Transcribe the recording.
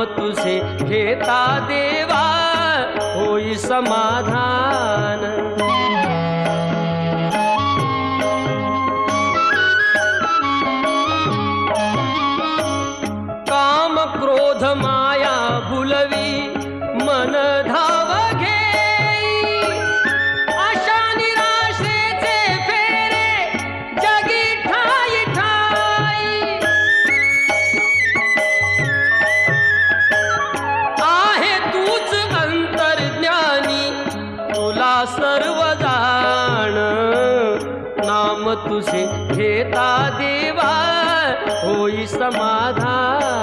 नाम तुझे घेता देवा होई समाधान। काम क्रोध माया भुलवी मन धाव घेई, आशा निराशेचे फेरे जगी ठाई ठाई। आहे तूच अंतर्ज्ञानी तुला सर्व जाण, नाम तुझे घेता देवा होई समाधान।